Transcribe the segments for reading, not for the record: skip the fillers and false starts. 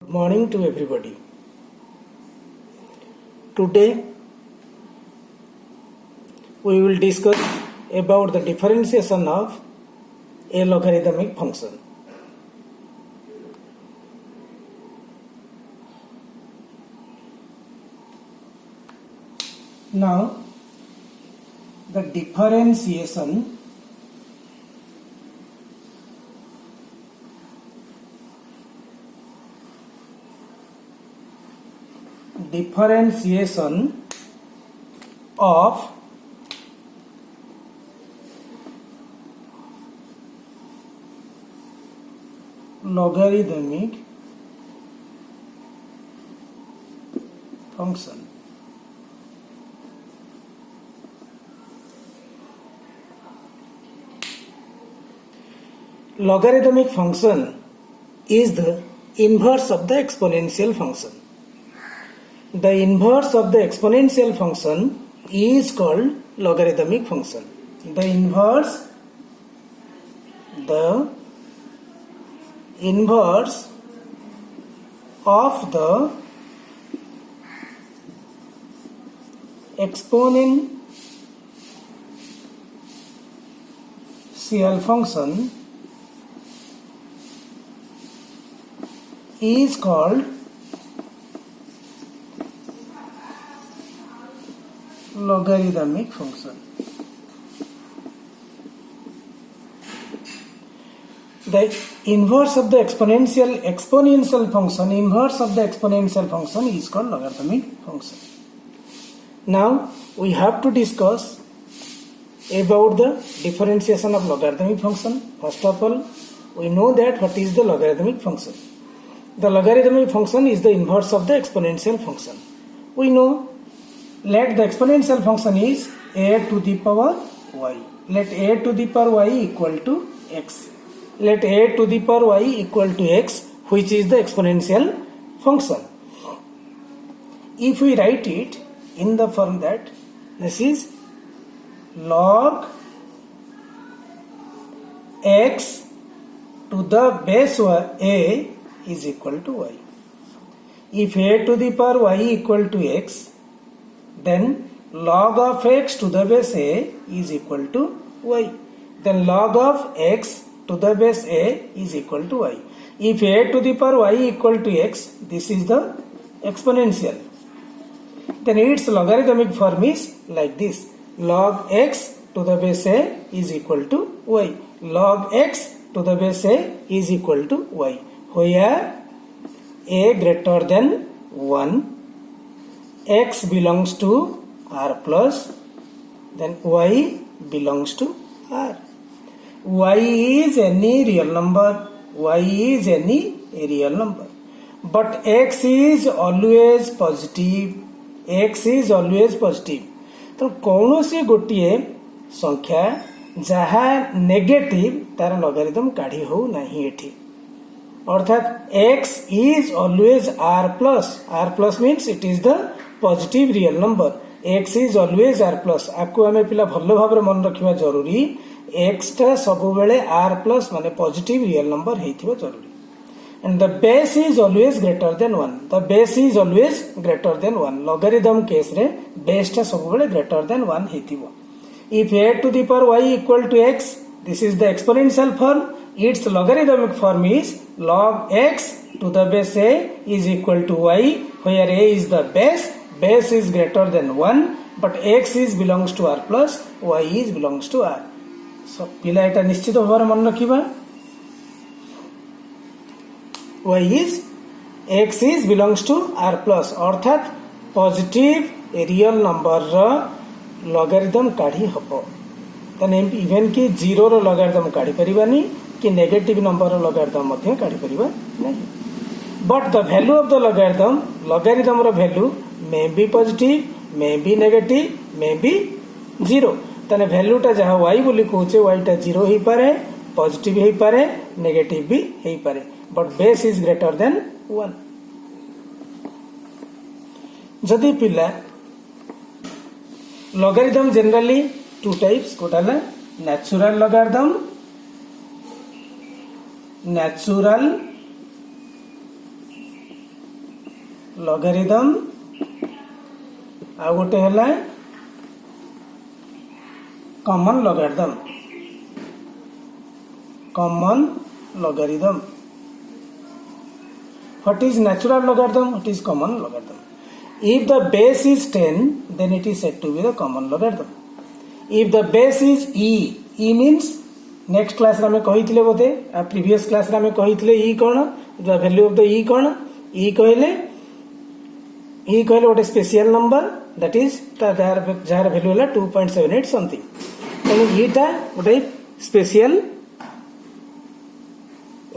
Good morning to everybody. Today we will discuss about the differentiation of a logarithmic function. Now the differentiation of logarithmic function. Logarithmic function is the inverse of the exponential function. The inverse of the exponential function is called logarithmic function. The inverse of the exponential function is called logarithmic function. The inverse of the exponential function, inverse of the exponential function is called logarithmic function. Now we have to discuss about the differentiation of logarithmic function. First of all, we know that what is the logarithmic function. The logarithmic function is the inverse of the exponential function. We know, let the exponential function is a to the power y. Let a to the power y equal to x. Let a to the power y equal to x, which is the exponential function. If we write it in the form that this is log x to the base a is equal to y. If a to the power y equal to x, then log of x to the base a is equal to y. Then log of x to the base a is equal to y. If a to the power y equal to x, this is the exponential. Then its logarithmic form is like this. Log x to the base a is equal to y. Log x to the base a is equal to y. Where a greater than 1, x belongs to r plus, then y belongs to r. Y is any real number. Y is any real number. But x is always positive. X is always positive. तो कौन सी गोटे संख्या जहाँ negative तार logarithm काढ़ी हो नहीं एठी. अर्थात x is always r plus. R plus means it is the positive real number. x is always r plus. आपको हमें पिला भल्लो भाବରେ मन रखिबा जरूरी. x टा सबु बेले r plus माने positive real number हेइथिबा जरूरी. And the base is always greater than 1. The base is always greater than 1. Logarithm case रे base टा सबु बेले greater than 1 हेइथिबो. If a to the power y equal to x, this is the exponential form. Its logarithmic form is log x to the base a is equal to y, where a is the base is greater than 1, but x is belongs to r plus, y is belongs to r. So पिला एटा निश्चित भाବରେ मन रखिबा. y is x is belongs to r plus, अर्थात positive real number रो logarithm काढ़ी हबो. तने even कि 0 रो logarithm काढ़ी परिबानी कि नेगेटिव नंबर रो logarithm मध्ये काढ़ी परिबा नहीं. But the value of the logarithm row value may be positive, may be negative, may be 0. तने value टा जहाँ y बोली कहूचे y टा 0 ही पारे, positive ही पारे, negative भी ही पारे. But base is greater than 1. जदि पिला logarithm generally two types. Kota ना natural logarithm, natural logarithm आ गोटे है common logarithm what is natural logarithm, what is common logarithm. If the base is 10 then it is said to be the common logarithm. If the base is e means next class रे कही बोधे previous class रे कही e कौन the value of the e कौन e कहले गोटे special number that is जार value है 2.78 something तेणु ईटा गोटे स्पेशल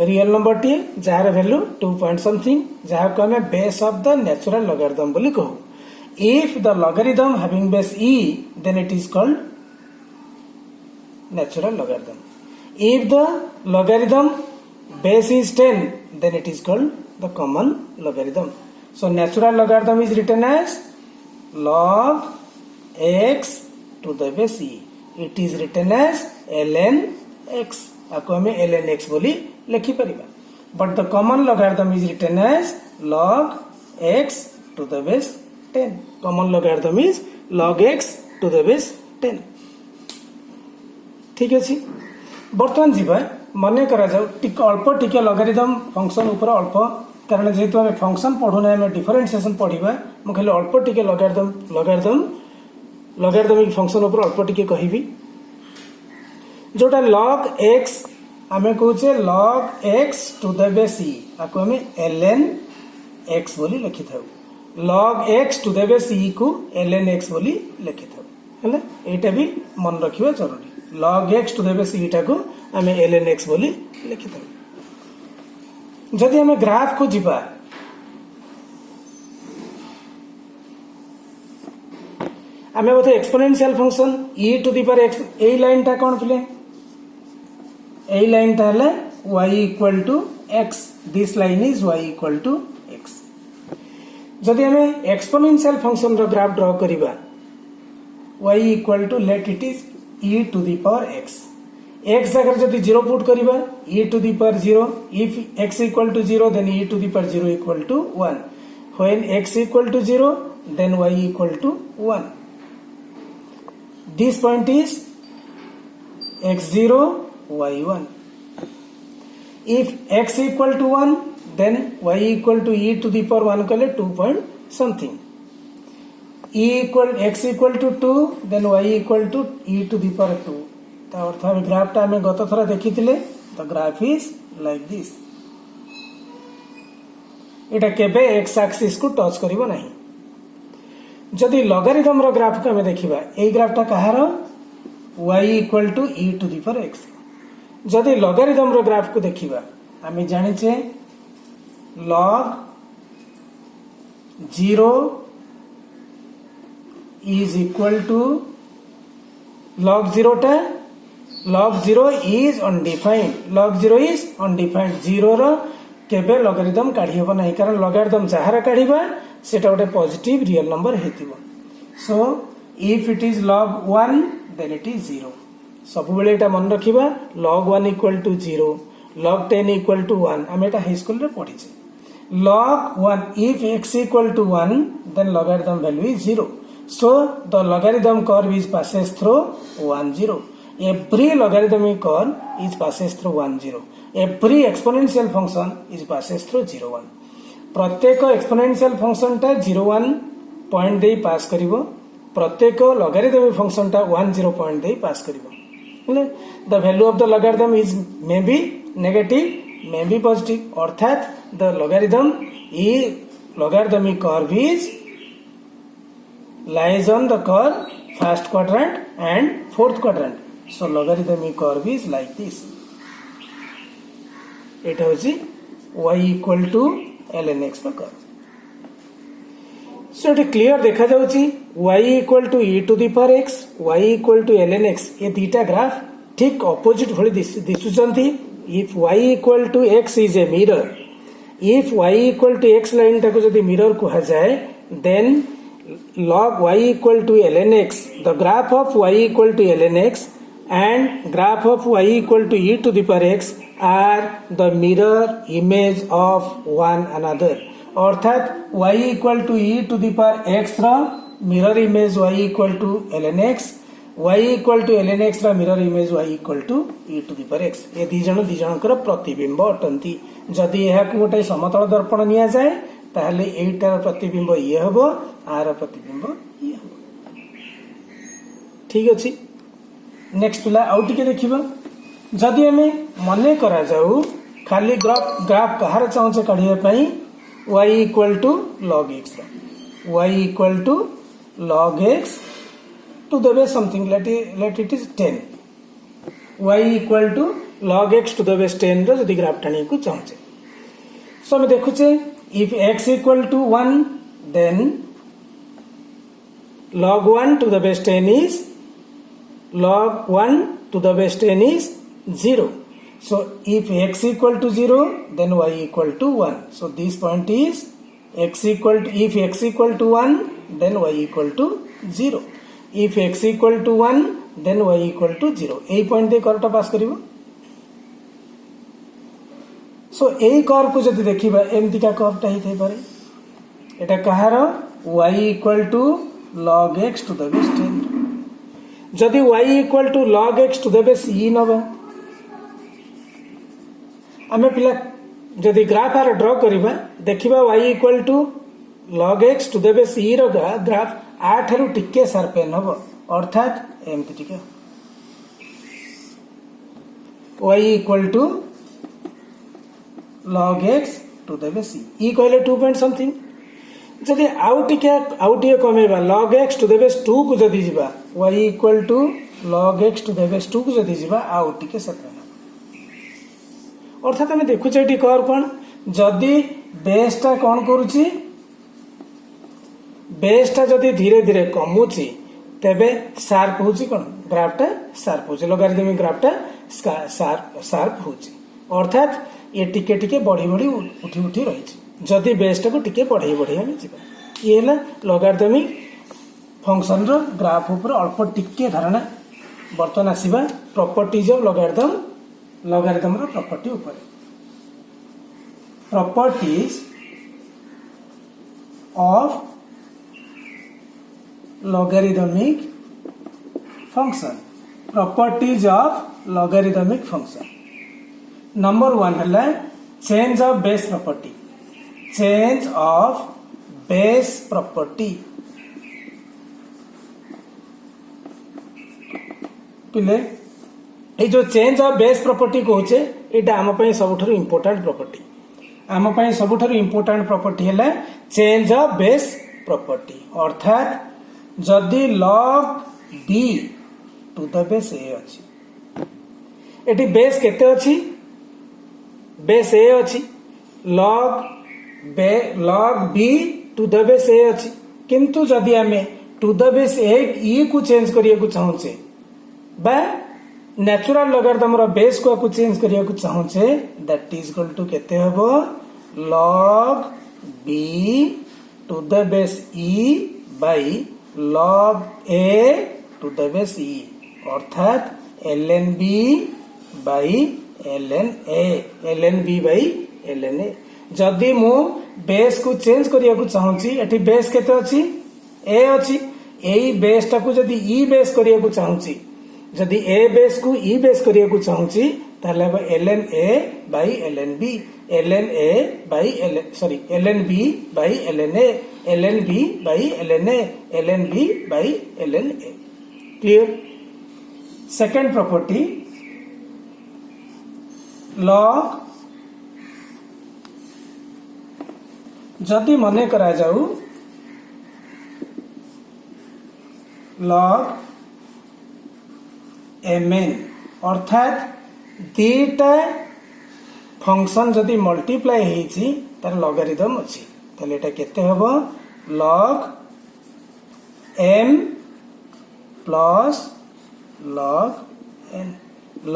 रियल नंबर टी जार वैल्यू 2 पॉइंट समथिंग जहाँ को हमें base of the natural logarithm बोली कहू. If the logarithm having base e then it is called natural logarithm. If the logarithm base is 10 then it is called the common logarithm. So natural logarithm is written as log x to the base e. It is written as ln x. आपको हमें ln x बोली लिखी परिबा. But the common logarithm is written as log x to the base 10. Common logarithm is log x to the base 10. ठीक अछि. बर्तमान जीवा मने करा जाऊ अल्प टिके लॉगरिथम फंक्शन ऊपर अल्प कारण जेहेतु आम फंक्शन पढ़ुना आम डिफरेन्सिएसन पढ़ा मुझे खाली अल्प टिके लॉगरिथमिक फंक्शन ऊपर अल्प टिके कहबी. जोटा log x आमे कहूचे log x to the base e आपको हमें ln x बोली लिखि थाउ. log x to the base e को ln x बोली लिखि थाउ. हैला एटा भी मन रखिबा जरूरी. log x to the base e टा को हमें ln x बोली लिखि थाउ. जदि हमें ग्राफ को जीवा आमे बोथे exponential function e to the power x A line टा कोन थिले ए लाइन टा हले y equal to x. This line is y equal to x. जदि हमें एक्सपोनेंशियल फंक्शन रो ग्राफ ड्रा करिबा y equal to let it is e to the power x. x अगर जदि 0 put करिबा e to the power 0. if x equal to 0 then e to the power 0 equal to 1. when x equal to 0 then y equal to 1. this point is x0 y1. if x equal to 1 then y equal to e to the power 1 कले 2 point something. x equal to 2 then y equal to e to the power 2. Earth graph टा गत थर देखी the graph is like this. इटा केबे x axis को touch करिवो नाही. जदि लॉगरिथम रो ग्राफ को हमें देखिबा ए ग्राफ टा कहार y equal to e to the power x. जदि लॉगरिथम रो ग्राफ को देखिबा हमें जानिचे log 0 is equal to log 0 टा log 0 is undefined. log 0 is undefined. 0 रो केबे लॉगरिथम काढी हेबो नाही कारण लॉगरिथम जहार काढीबा सेटा गोटे पॉजिटिव रियल नंबर हेतिबो. So if it is log 1 then it is 0. सब बेले एटा मन रखिबा log 1 equal to 0 log 10 equal to 1 हम एटा हाई स्कूल रे पढिचे. log 1 if x equal to 1 then logarithm value is 0. so the logarithm curve is passes through 1 0. every logarithmic curve is passes through 1 0. every exponential function is passes through 0 1. प्रत्येक exponential function टा 0 1 point दे पास करिवो. प्रत्येक logarithmic function टा 1 0 point दे पास करिवो. The value of the logarithm is may be negative may be positive. अर्थात the logarithmic curve is lies on the curve first quadrant and fourth quadrant. so logarithmic curve is like this. it is y equal to ln x पर curve. so it clear देखा जाउची y equal to e to the power x y equal to ln x ये दीटा graph ठीक opposite भली दिसुचंती. if y equal to x is a mirror if y equal to x line टाको जदि mirror को जाए then log y equal to ln x the graph of y equal to ln x and graph of y equal to e to the power x are the mirror image of one another. अर्थात y equal to e to the power x रा mirror image y equal to ln x, y equal to ln x रा mirror image y equal to e to the power x। ये दी जणकर प्रतिबिंब अटंती। जदि यह गोटे समतल दर्पण निया जाए ताहले एटार प्रतिबिंब ये हबो, आर प्रतिबिंब ये हबो। ठीक अछि। नेक्स्ट पिला आउ टिके देखिबा। जदि हमें मने करा जाऊ खाली ग्राफ कहार चाहूचे काढिया पई y equal to log x, y equal to log x to the base something, let it is 10, y equal to log x to the base 10 रो जदि ग्राफ टाणी को चाहूचे। सो हम देखुचे if x equal to 1 then log 1 to the base 10 is log 1 to the base 10 is 0. So if x equal to 0 then y equal to 1. So this point is x equal to, if x equal to 1 then y equal to 0. If x equal to 1 then y equal to 0. এই point দিয়ে कर्वটা pass করিব। So এই curve को যদি দেখিবা এমতিকা कर्वটা হিতে পারে। এটা কাহার y equal to log x to the base 10। যদি y equal to log x to the base e नबा आमे पिला जदि ग्राफ आर ड्रॉ करिबा देखिबा y equal to log x to the base e रो ग्राफ 8 रु टिके सरपेन हबो, अर्थात एमति टिके y equal to log x to the base e कहले 2 पॉइंट समथिंग। जदि आउ टिके कमेबा log x to the base 2 को जदि जिबा y equal to log x to the base 2 को जदि जिबा आउ टिके सरपेन। अर्थात आम देखुचे ये कर्व कौन जदि बेसटा कौन करुची, बेसटा जदि धीरे धीरे कमुची तेबे शार्प होची कौन ग्राफटा शार्प होची, लोगारिथमिक ग्राफटा शार्प होची। अर्थात ये टिके टिके बढ़ी बढ़ी उठी उठी रही। जदि बेसटा को टिके बढ़ई बढ़ई हमें जीवा ये है लोगारिथमिक फंक्शन रो ग्राफ ऊपर अल्प टिके धारणा। बर्तमान आसीबा प्रॉपर्टीज ऑफ लोगारिथम, logarithm रो प्रॉपर्टी ऊपर। Properties of logarithmic function, properties of logarithmic function। Number 1 है change of base property, change of base property. पिले ये जो चेंज ऑफ बेस प्रॉपर्टी कहूचे एटा आम पई सबुठारु इंपोर्टेंट प्रॉपर्टी। आम पई सबुठारु इंपोर्टेंट प्रॉपर्टी है चेंज ऑफ बेस प्रॉपर्टी। अर्थात जदि log b to the base a अछि, एटी बेस केते अछि, बेस a अछि, log b to the base a अछि। किंतु जदि आमे टू द बेस e को चेंज करिया को चाहूचे बा नेचुरल लोगारिथम रो बेस को चेंज करिया को चाहूचे दैट इज इक्वल टू केते हबो log b to the base e by log a to the base e, अर्थात ln b by ln a, ln b by ln a। जदि मु बेस को चेंज करिया को चाहूची एठी बेस केते अछि a अछि, एई बेस टा को जदि e बेस करिया को चाहूची, जदि a बेस को e बेस करिया को चाहूची ताले ln a by ln b, ln a by ln b by ln a, ln b by ln a, ln b by ln a। Clear. Second property log, जदि मने करा जाऊ log mn, अर्थात दीटा function जदि मल्टीप्लाई हेची तार logarithm अछि ताले एटा केते हबो log m plus log n,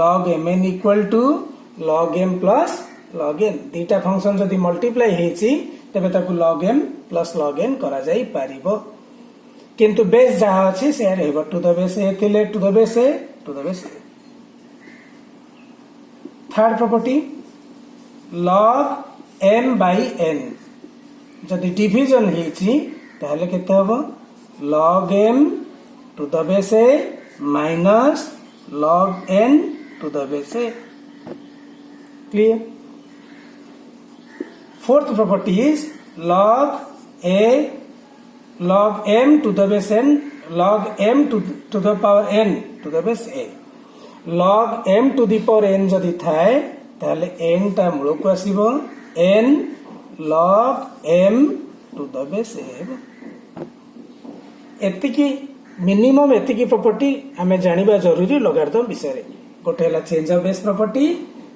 log mn equal to log m plus log n। दीटा फंक्शन जदि मल्टीप्लाई हेची तबे ताकू log m plus log n करा जाई पारिबो, किंतु बेस जहा अछि से रहबो टू द बेस a थिले to the base a to the base a। Third property log m by n, जदि डिविजन हेची ताहले केते हबो log m to the base a minus log n to the base a. Clear? Fourth property is log m to the base n, log m to the power n to the base a. log m to the power n जदि थाए ताहले n टा मूल को आसीबो n log m to the base a. एतिकी minimum एतिकी property हमें जानिबा जरूरी लोगारिथम विषय रे. गोटे हला चेंज ऑफ बेस प्रॉपर्टी,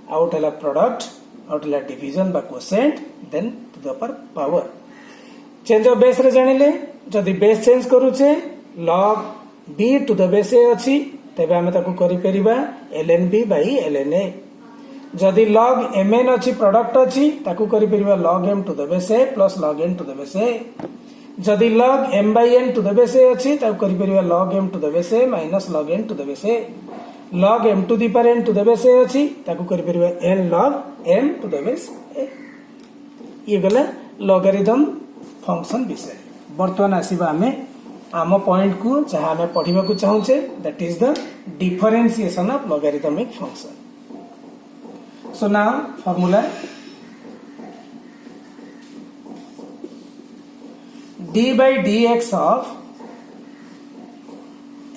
आउट हला प्रोडक्ट, आउट हला डिवीजन बा quotient, then to the power. Change of base रे जानिले जदि बेस चेंज करूचे log b to the base a अछि तेबे हमें ताकू करि परिबा ln b by ln a. जदि log mn अछि प्रोडक्ट अछि ताकू करि परिबा log m to the base a plus log n to the base a. जदि log m by n to the base a अछि ताकू करि परिबा log m to the base a minus log n to the base a. log m to the power n to the base a अछि ताकू करि परिबा n log m to the base a. ये गला लॉगरिथम फंक्शन विषय. वर्तमान आसीबा हमें आम पॉइंट को जहां हमें पढ़िबा को चाहूचे, that is the differentiation of logarithmic function. So now formula d by dx of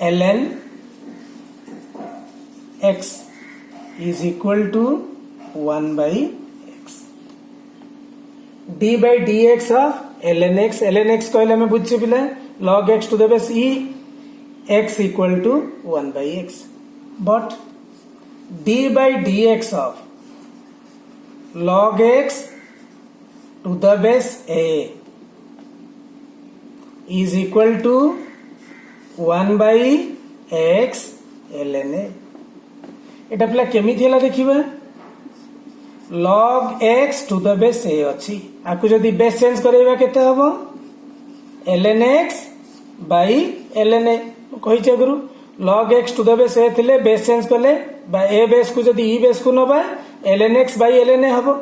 ln x is equal to 1 by x. d by dx of ln x कहले हमें बुझे पिला log x to the base e x equal to 1 by x. But d by dx of log x to the base a is equal to 1 by x ln a. एटा पिला केमिति हला देखिबा. log x to the base a अछि, आकु जदि base change करैबा केते हबो ln x by ln a. कहि छै गुरु log x to the base a थिले बेस चेंज करले बा a बेस को जदि e बेस को नबा ln x by ln a हबो.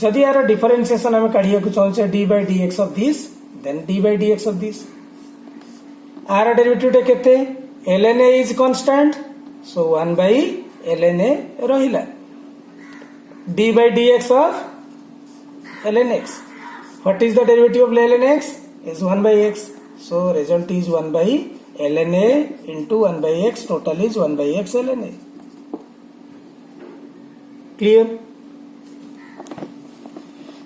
जदि यार डिफरेंशिएशन हम काढिया को चाहछे d by dx of this, then d by dx of this. R derivative टे केते ln a is constant, so 1 by ln a रहिला. d by dx of ln x, what is the derivative of ln x is 1 by x, so result is 1 by ln a into 1 by x, total is 1 by x ln a. Clear?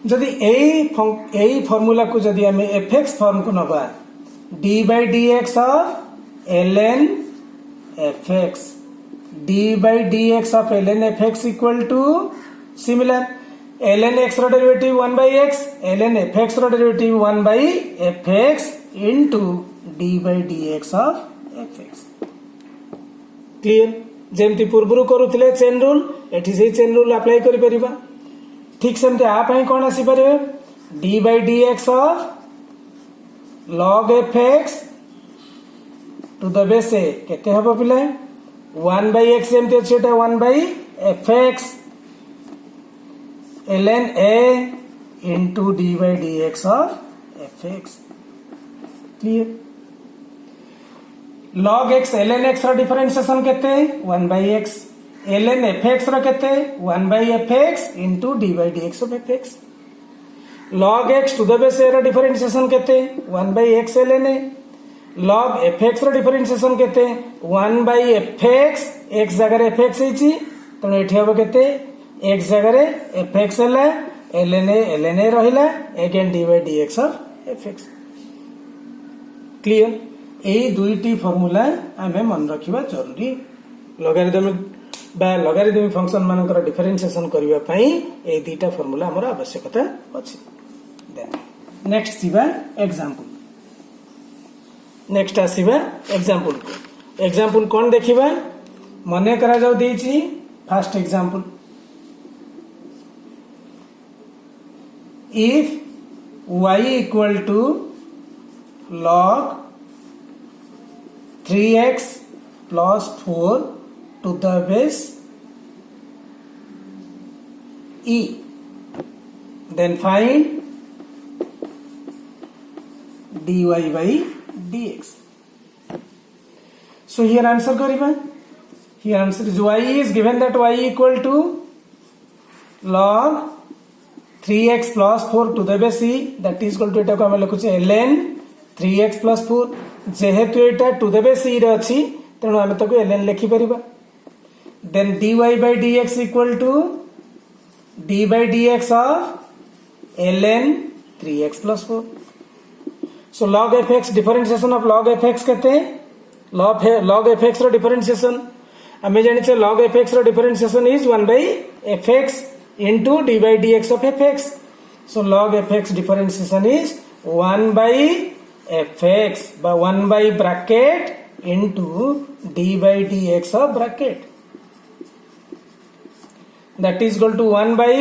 जदि यही formula को जदि हमें fx form को नबा d by dx of ln fx, d by dx of ln fx equal to similar ln x रो derivative 1 by x, ln fx रो derivative 1 by fx into d by dx of fx. Clear? जेमती पूर्वरु करूथिले chain rule, एठी से chain rule apply करि परिबा. ठीक सेमते आप कौन आसी पारे d by dx of log fx to the base a केते हबो पिले 1 by x सेमते छेटा 1 by fx ln a into d by dx of fx. Clear? log x ln x रो डिफरेंशिएशन केते 1 by x, ln fx रो केते 1 by fx into d by dx of fx. log x to the base a रो differentiation केते 1 by x ln a. log fx रो differentiation केते 1 by fx, x जगह रे fx हेची त एठी हबो केते x जगह रे fx हला ln a रहिला again d by dx of fx. Clear? एई दुईटी फार्मूला हमें मन रखिबा जरूरी. लॉगरिथमिक फंक्शन मानकर डिफरेंशिएशन करबा पई ए दुईटा फार्मूला हमर आवश्यकता अछि. देन नेक्स्ट सिबा एग्जांपल. नेक्स्ट आसीबा एग्जांपल. एग्जांपल कोन देखिबा मने करा जाउ देछि. First example, if y equal to log 3x plus 4 to the base e, then find dy by dx. So here answer kariba. Here answer is y is given that y equal to log 3x plus 4 to the base c, that is equal to एटा को हम लिखुचे ln 3x plus 4. जेहेतु एटा to the base c रे अछि तेणु आमे ताको ln लिखि परिबा. Then dy by dx equal to d by dx of ln 3x plus 4. So log fx differentiation of log fx कहते हैं log fx रो differentiation हमें जानी चाहिए log fx row differentiation is 1 by fx into d by dx of fx. So log fx differentiation is 1 by fx by 1 by bracket into d by dx of bracket. That is equal to 1 by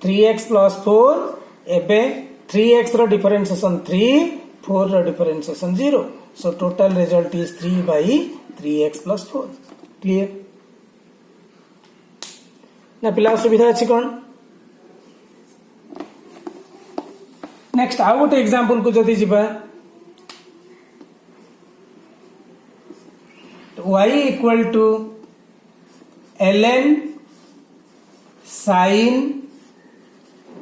3x plus 4. एबे 3x row differentiation 3, 4 row differentiation 0. So total result is 3 by 3x plus 4. Clear? ना पिला सुविधा अछि कोन. Next आउ गोटे example को जदि जिबा y equal to ln sin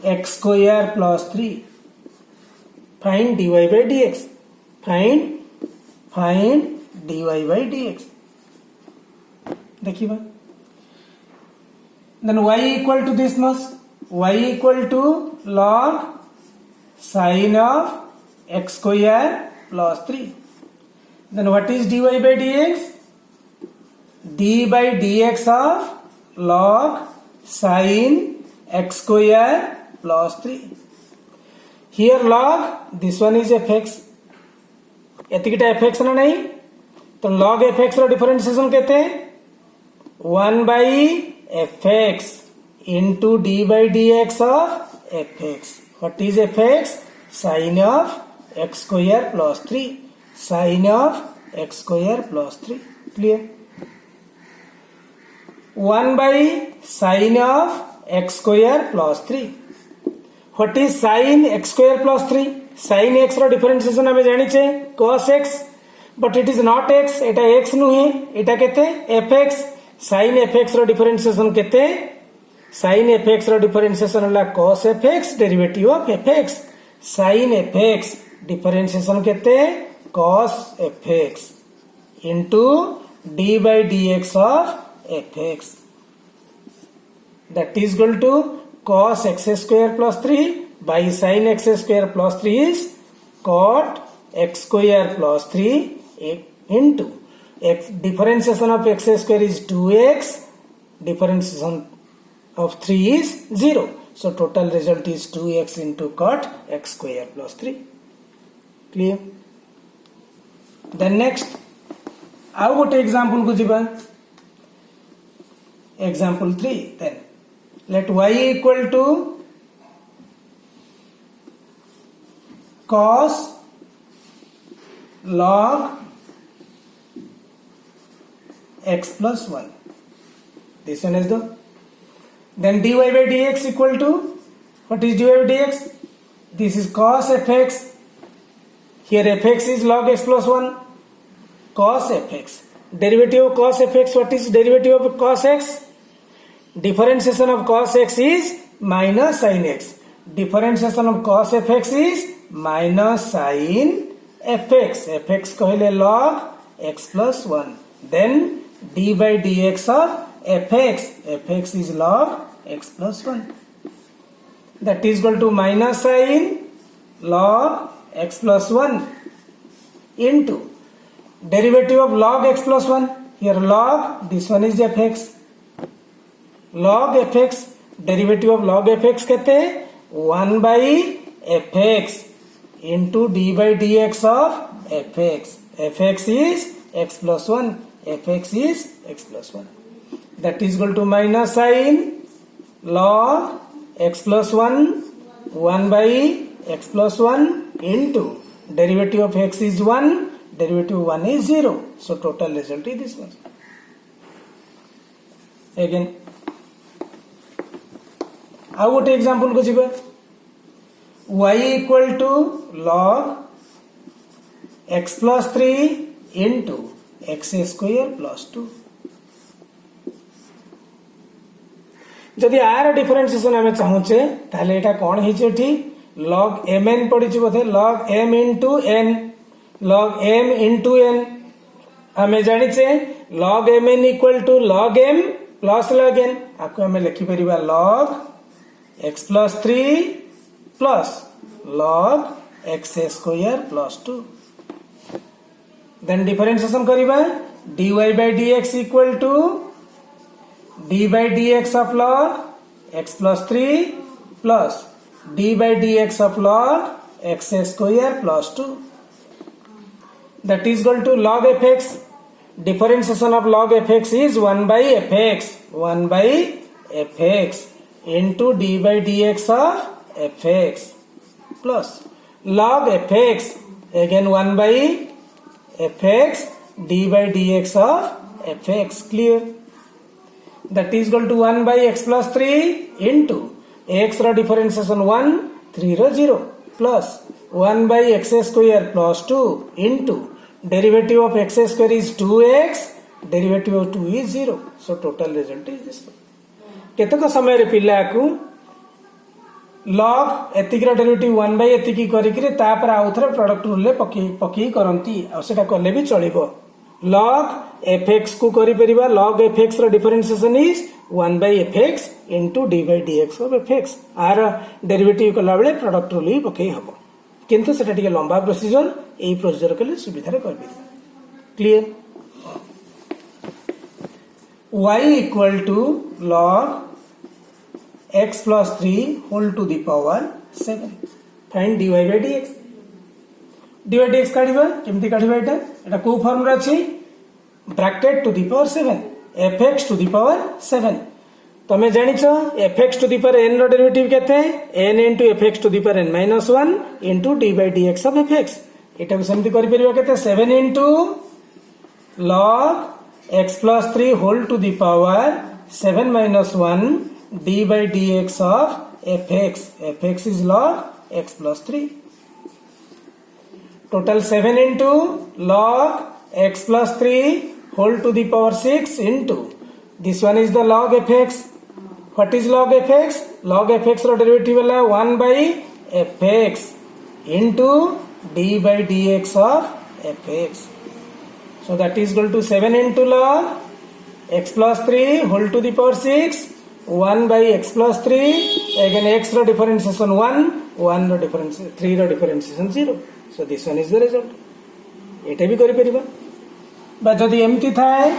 x square plus 3. Find dy by dx. Find dy by dx. देखिए then y equal to this much. Y equal to log sin of x square plus 3. Then what is dy by dx? d by dx of log sin x square plus 3. Here log, this one is fx. एतिकिटा fx ना नहीं तो log fx रो differentiation कहते हैं 1 by fx into d by dx of fx. What is fx? Sin of x square plus 3. Sin of x square plus 3. Clear? 1 by sin of x square plus 3. What is sin x square plus 3? Sin x रो differentiation हमें जानी चाहिए cos x, but it is not x. Etah x नुहे, एटा कहते fx. sin fx रो differentiation कहते sin fx रो differentiation होला cos fx derivative of fx. sin fx differentiation कहते cos fx into d by dx of fx. That is equal to cos x square plus 3 by sin x square plus 3 is cot x square plus 3 into x differentiation of x square is 2x, differentiation of 3 is 0. So total result is 2x into cot x square plus 3. Clear? Then next आउ गोटे example को जिबा. Example 3. Then let y equal to cos log x plus 1. This one is the. Then dy by dx equal to, what is dy by dx? This is cos fx. Here fx is log x plus 1. Cos fx. Derivative of cos fx. What is derivative of cos x? Differentiation of cos x is minus sin x. Differentiation of cos fx is minus sin fx. Fx कहले log x plus 1. Then d by dx of fx. Fx is log x plus 1. That is equal to minus sin log x plus 1 into derivative of log x plus 1. Here log, this one is fx. Log fx, derivative of log fx कहते हैं 1 by fx into d by dx of fx. Fx is x plus 1. Fx is x plus 1. That is equal to minus sin log x plus 1 1 by x plus 1 into derivative of x is 1, derivative of 1 is 0. So total result is this one. Again आउ गोटे example को जिबा. y equal to log x plus 3 into x square plus 2. जदि are differentiation आम चाहूचे ताले एटा कौन होती log mn पड़ी बोधे log m into n log m into n आम जानिचे log mn equal to log m plus log n आपको आम लिखिपर log x plus 3 plus log x square plus 2. Then differentiation करिबा dy by dx equal to d by dx of log x plus 3 plus d by dx of log x square plus 2. That is equal to log fx. Differentiation of log fx is 1 by fx. 1 by fx into d by dx of fx plus log fx again 1 by fx d by dx of fx. Clear? That is equal to 1 by x plus 3 into x ro differentiation 1 3 ro 0 plus 1 by x square plus 2 into derivative of x square is 2x, derivative of 2 is 0. So total result is this one. केतक समय रे पिल्ला को log एतिक row derivative 1 by एतिकी करिकरी तापर आउथरे product rule ले पकी करंती आ सेटा करले भी चलिबो. log fx को करि परिबा log fx रो differentiation is 1 by fx into d by dx of fx. आर डेरिवेटिव कला बेले प्रोडक्ट रूल ही पकई हबो किंतु सेटा टिके लंबा प्रोसीजर एई प्रोसीजर कले सुविधा रे करबी. Clear? y equal to log x plus 3 whole to the power 7. Find dy by dx. dy by dx काढिबा केमति काढिबा एटा को फॉर्म रे अछि bracket to the power 7 fx to the power 7. तमे जानिछो fx to the power n रो डेरिवेटिव केते n into fx to the power n minus 1 into d by dx of fx. एटा को समिति करि परिबा केते 7 into log x plus 3 whole to the power 7 minus 1 d by dx of fx. fx is log x plus 3. Total 7 into log x plus 3 whole to the power 6 into this one is the log fx. What is log fx? Log fx ro derivative है 1 by fx into d by dx of fx. So that is equal to 7 into log x plus 3 whole to the power 6 1 by x plus 3 again x ro differentiation 1 ro differentiation 3 ro differentiation 0. So this one is the result. एटा भी करि परिबा बा जदि एमति थाए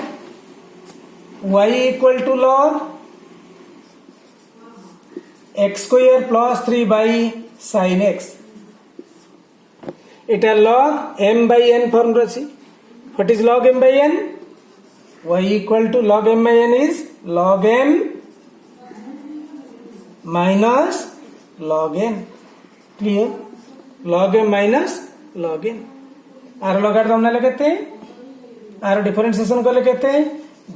y equal to log x square plus 3 by sin x. Etah log m by n form रछि. What is log m by n? Y equal to log m by n is log m minus log n. Clear? Log m minus log n. आर logarithm ने केते are differentiation करले केते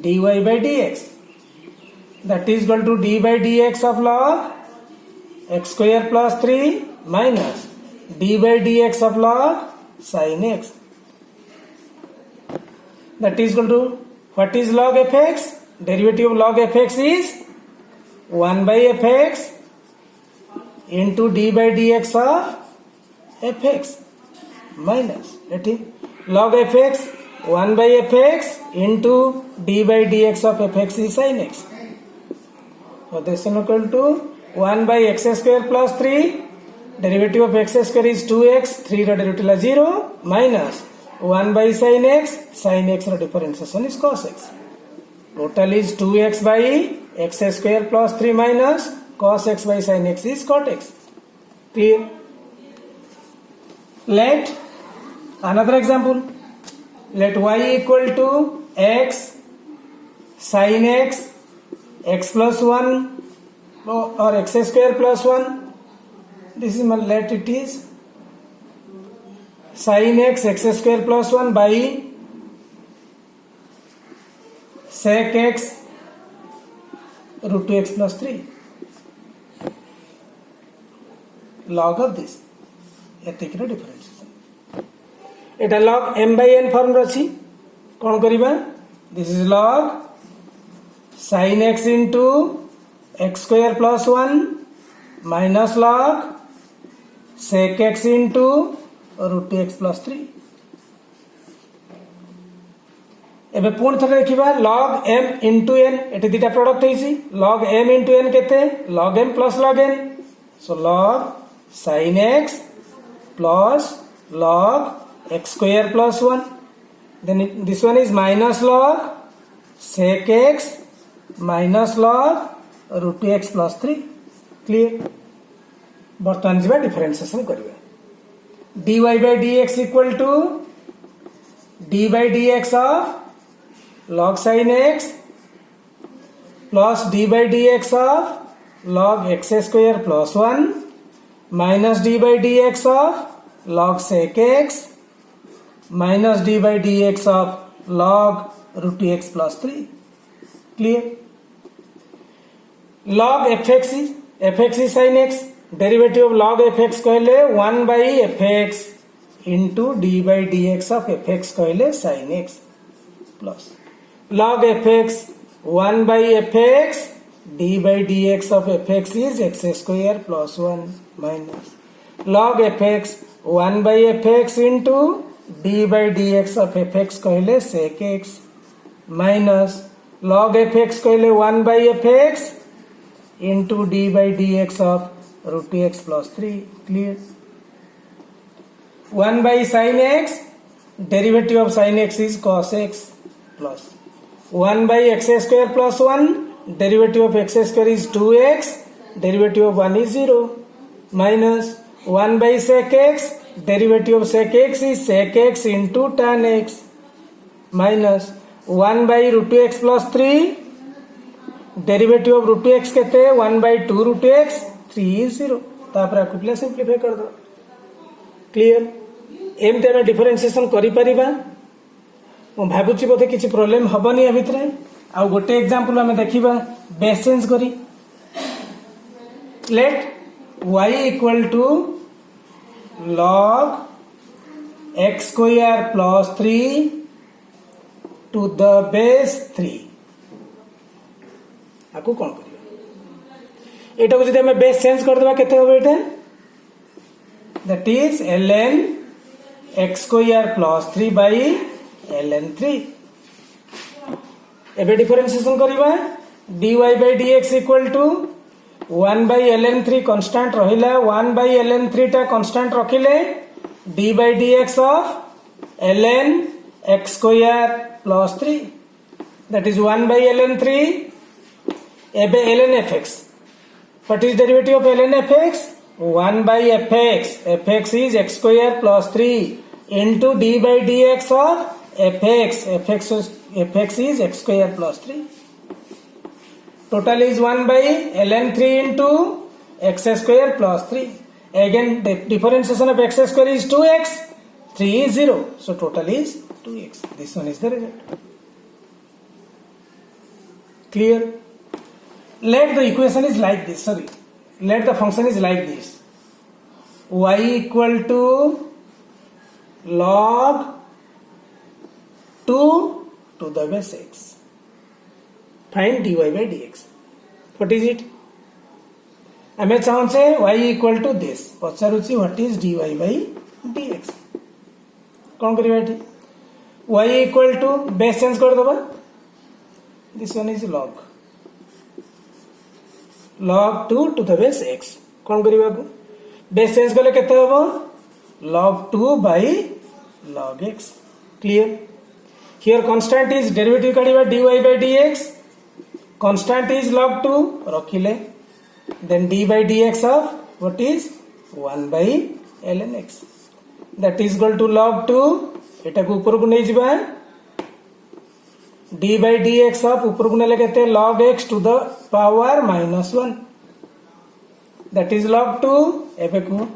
dy by dx. That is equal to d by dx of log x square plus 3 minus d by dx of log sin x. That is equal to what is log fx? Derivative of log fx is 1 by fx into d by dx of fx minus log fx 1 by fx into d by dx of fx is sin x. So this is equal to 1 by x square plus 3 derivative of x square is 2x 3 ro derivative is 0 minus 1 by sin x ro differentiation is cos x. Total is 2x by x square plus 3 minus cos x by sin x is cot x. Clear? Let another example. Let y equal to x sin x x plus 1 or x square plus 1. This is let it is sin x x square plus 1 by sec x root 2x plus 3 log of this एतिक रो differentiation एटा log m by n form रछि कोन करिबा this is log sin x into x square plus 1 minus log sec x into root x plus 3 एबे पूर्ण थरे देखिबा log m into n एटे दिटा प्रोडक्ट हेछि log m into n केते log m plus log n so log sin x plus log x square plus 1 then this one is minus log sec x minus log root x plus 3 clear बर्तमान जीवा differentiation करिवा dy by dx equal to d by dx of log sin x plus d by dx of log x square plus 1 minus d by dx of log sec x minus d by dx of log root x plus 3 clear log fx is sin x derivative of log fx कहले 1 by fx into d by dx of fx कहले sin x plus log fx 1 by fx d by dx of fx is x square plus 1 minus log fx 1 by fx into d by dx of fx कहले sec x minus log fx कहले 1 by fx into d by dx of root x plus 3 clear 1 by sin x derivative of sin x is cos x plus 1 by x square plus 1 derivative of x square is 2x derivative of 1 is 0 minus 1 by sec x derivative of sec x is sec x into tan x minus 1 by root x plus 3 derivative of root x केते 1 by 2 root x 3 is 0 तापर आकु play simplify कर दो clear एमते हम differentiation करि परिबा मो भाबुची बोथे किछि problem हबनी ए भितरे आ गोटे एग्जांपल हम देखिबा बेस चेंज करी late y equal to log x square plus 3 to the base 3 आकु कोन करियो एटा को जदि हमें बेस चेंज कर देबा केते होबे एटा that is ln x square plus 3 by ln 3 एबे डिफरेंशिएशन करिबा dy by dx equal to 1 by ln 3 constant रहिला 1 by ln 3 टा constant रखिले d by dx of ln x square plus 3 that is 1 by ln 3 एबे ln fx what is derivative of ln fx 1 by fx is x square plus 3 into d by dx of fx is x square plus 3 total is 1 by ln 3 into x square plus 3 again the differentiation of x square is 2x 3 is 0 so total is 2x this one is the result clear let the equation is like this let the function is like this y equal to log 2 to the base x find dy by dx what is it हमें चाहूचे y equal to this पचारुची what is dy by dx कौन करिबा एठी y equal to base change कर दबा this one is log 2 to the base x कौन करिबा को base change करले केते होबो log 2 by log x clear here constant is derivative काढिबा dy by dx constant is log 2 रखिले then d by dx of what is 1 by ln x that is equal to log 2 एटा को ऊपर को नै जिबा d by dx of ऊपर को नेले केते log x to the power minus 1 that is log 2 एबे को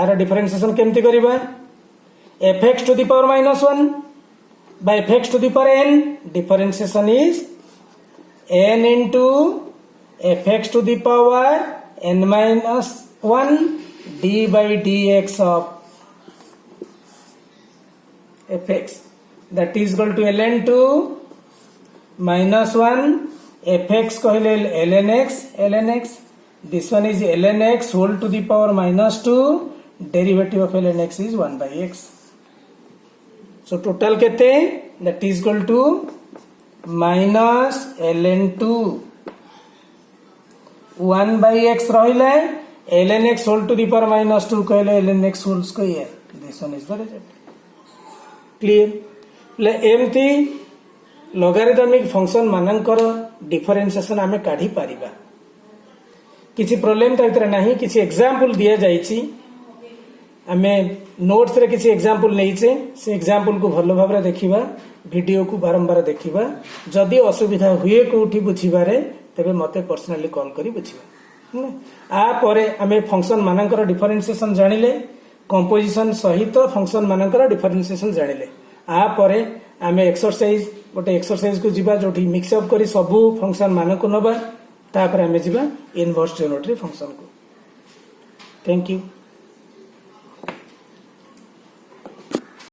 आर डिफरेंशिएशन केमति करिबा fx to the power minus 1 by fx to the power n differentiation is n into fx to the power n minus 1 d by dx of fx that is equal to ln2 minus 1 fx कहले ln x. This one is ln x whole to the power minus 2. Derivative of ln x is 1 by x. So total केते that is equal to minus ln2 1 by x रहिले ln x whole to the power minus 2 कहले ln x whole square. This one is the result. Clear? ले एमती logarithmic function मानकर differentiation आमे काढी Paribas. किसी problem त इतरा नहीं. किसी एग्जांपल दिया जाईची आमे नोट्स रे किसी एग्जांपल नैचे से एग्जांपल को भलो भाबरे देखिबा. वीडियो को बारंबार देखिबा. जदि असुविधा हुए कोठी बुझिबारे तबे मते पर्सनली कॉल करी बुझिबा. आ परे आमे फंक्शन मानकर डिफरेंशिएशन जानिले कंपोजिशन सहित फंक्शन मानकर डिफरेंशिएशन जानिले. आ परे आमे एक्सरसाइज गोटे एक्सरसाइज को जिबा जोठी मिक्स अप करी सबु फंक्शन मान को नबा. तापर आमे जिबा इनवर्स ट्रिगोनोमेट्री फंक्शन को. Thank you.